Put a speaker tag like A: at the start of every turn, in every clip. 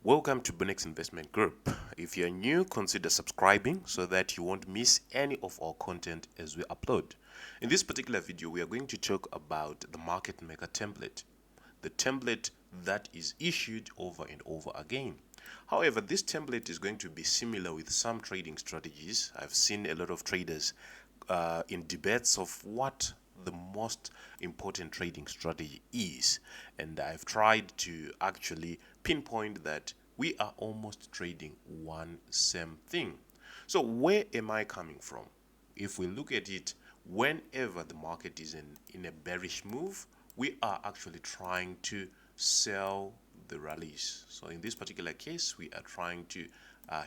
A: Welcome to Bunnex Investment Group. If you're new, consider subscribing so that you won't miss any of our content as we upload. In this particular video, we are going to talk about the Market Maker Template, the template that is issued over and over again. However, this template is going to be similar with some trading strategies. I've seen a lot of traders in debates of what the most important trading strategy is, and I've tried to actually pinpoint that we are almost trading one same thing. So where am I coming from? If we look at it, whenever the market is in a bearish move, we are actually trying to sell the rallies. So in this particular case, we are trying to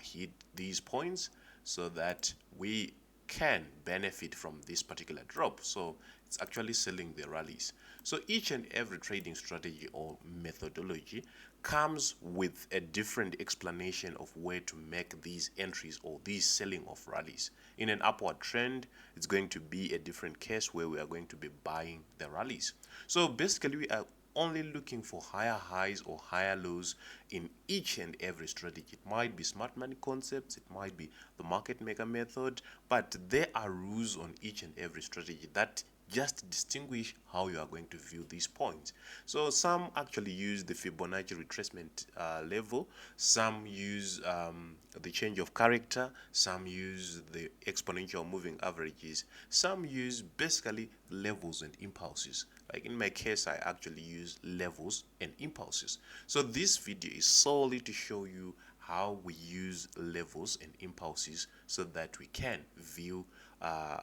A: hit these points so that we can benefit from this particular drop. So it's actually selling the rallies. So each and every trading strategy or methodology comes with a different explanation of where to make these entries or these selling of rallies. In an upward trend, it's going to be a different case where we are going to be buying the rallies. So basically, we are only looking for higher highs or higher lows in each and every strategy. It might be smart money concepts, it might be the market maker method, but there are rules on each and every strategy that just distinguish how you are going to view these points. So some actually use the Fibonacci retracement level, some use the change of character, some use the exponential moving averages, some use basically levels and impulses. Like in my case, I actually use levels and impulses. So this video is solely to show you how we use levels and impulses so that we can view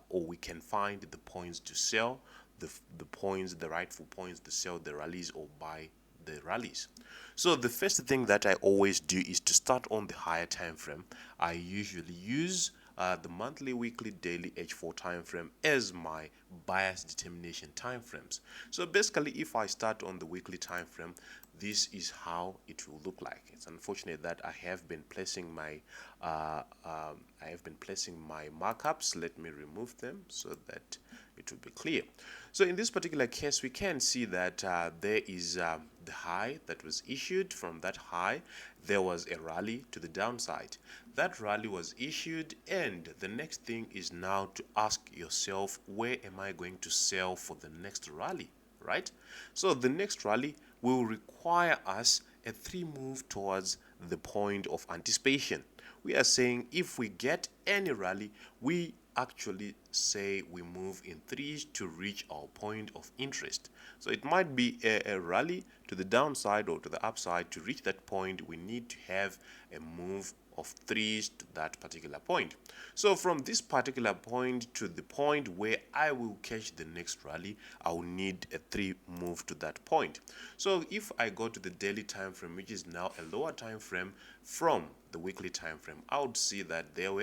A: or we can find the points to sell, the points, the rightful points to sell the rallies or buy the rallies. So the first thing that I always do is to start on the higher time frame. I usually use the monthly, weekly, daily H4 time frame as my bias determination time frames. So basically, if I start on the weekly time frame, this is how it will look like. It's unfortunate that I have been placing my markups. Let me remove them so that it will be clear. So in this particular case, we can see that there is the high that was issued. From that high, there was a rally to the downside. That rally was issued, and the next thing is now to ask yourself, where am I going to sell for the next rally, right? So the next rally will require us a 3 move towards the point of anticipation. We are saying if we get any rally, we actually say we move in 3s to reach our point of interest. So it might be a rally to the downside or to the upside. To reach that point, we need to have a move of 3s to that particular point. So from this particular point to the point where I will catch the next rally, I will need a 3 move to that point. So if I go to the daily time frame, which is now a lower time frame from the weekly time frame, I would see that there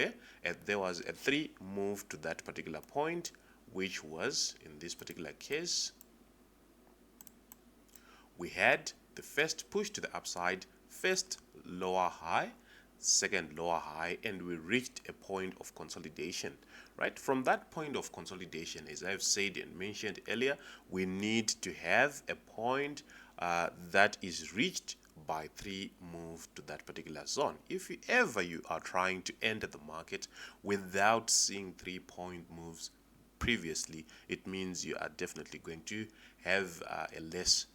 A: was a 3 move to that particular point, which was, in this particular case, we had the first push to the upside, first lower high, second lower high, and we reached a point of consolidation. Right, from that point of consolidation, as I've said and mentioned earlier, we need to have a point that is reached by 3 moves to that particular zone. If you are trying to enter the market without seeing 3-point moves previously, it means you are definitely going to have a less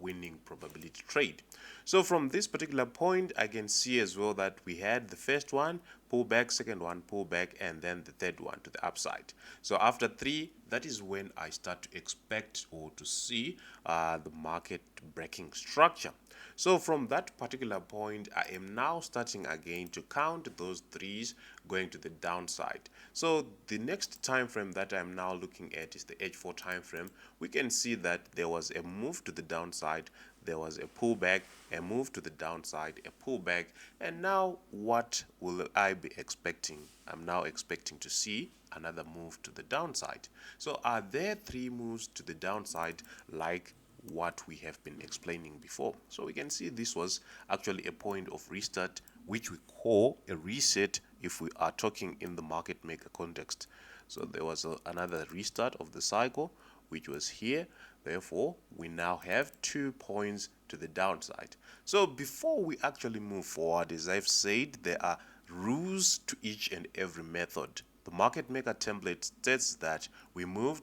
A: winning probability trade. So from this particular point, I can see as well that we had the first one pull back, second one pull back, and then the third one to the upside. So after 3, that is when I start to expect or to see the market breaking structure. So from that particular point, I am now starting again to count those 3s going to the downside. So the next time frame that I'm now looking at is the H4 time frame. We can see that there was a move to the downside, there was a pullback, a move to the downside, a pullback, and now what will I be expecting? I'm now expecting to see another move to the downside. So are there 3 moves to the downside like what we have been explaining before? So we can see this was actually a point of restart, which we call a reset if we are talking in the market maker context. So there was another restart of the cycle, which was here. Therefore, we now have 2 points to the downside. So before we actually move forward, as I've said, there are rules to each and every method. The market maker template states that we move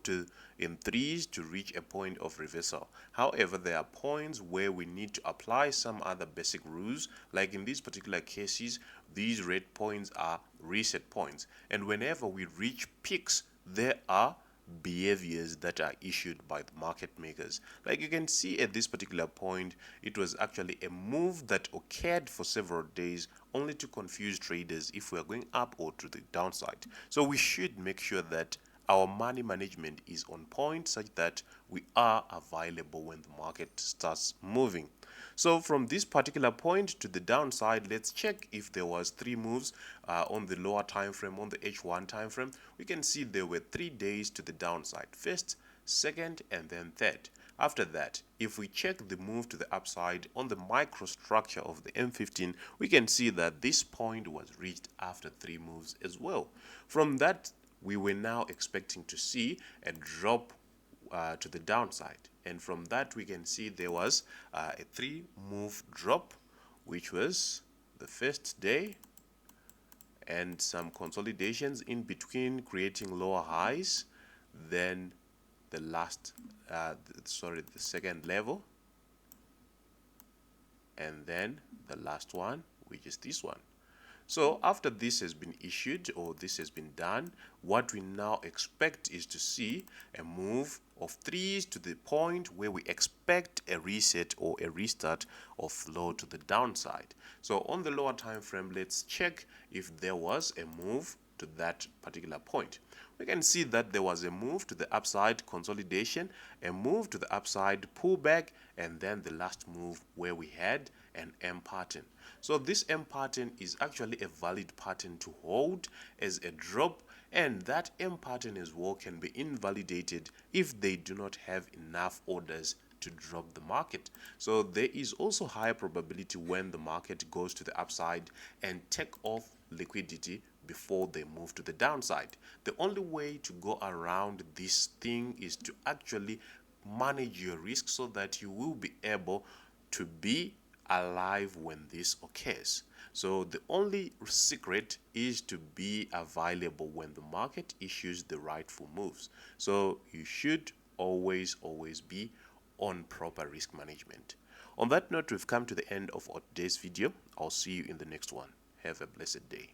A: in threes to reach a point of reversal. However, there are points where we need to apply some other basic rules. Like in these particular cases, these red points are reset points. And whenever we reach peaks, there are behaviors that are issued by the market makers. Like you can see at this particular point, it was actually a move that occurred for several days only to confuse traders if we are going up or to the downside. So we should make sure that our money management is on point such that we are available when the market starts moving. So from this particular point to the downside, let's check if there was 3 moves on the lower time frame, on the H1 time frame. We can see there were 3 days to the downside, first, second, and then third. After that, if we check the move to the upside on the microstructure of the M15, we can see that this point was reached after 3 moves as well. From that, we were now expecting to see a drop to the downside, and from that we can see there was a 3-move drop, which was the first day, and some consolidations in between creating lower highs, then the second level, and then the last one, which is this one. So after this has been issued or this has been done, what we now expect is to see a move of threes to the point where we expect a reset or a restart of flow to the downside. So on the lower time frame, let's check if there was a move to that particular point. We can see that there was a move to the upside consolidation, a move to the upside pullback, and then the last move where we had an M pattern. So this M pattern is actually a valid pattern to hold as a drop, and that M pattern as well can be invalidated if they do not have enough orders to drop the market. So there is also high probability when the market goes to the upside and take off liquidity before they move to the downside. The only way to go around this thing is to actually manage your risk so that you will be able to be alive when this occurs. So the only secret is to be available when the market issues the rightful moves. So you should always be on proper risk management. On that note, we've come to the end of today's video. I'll see you in the next one. Have a blessed day.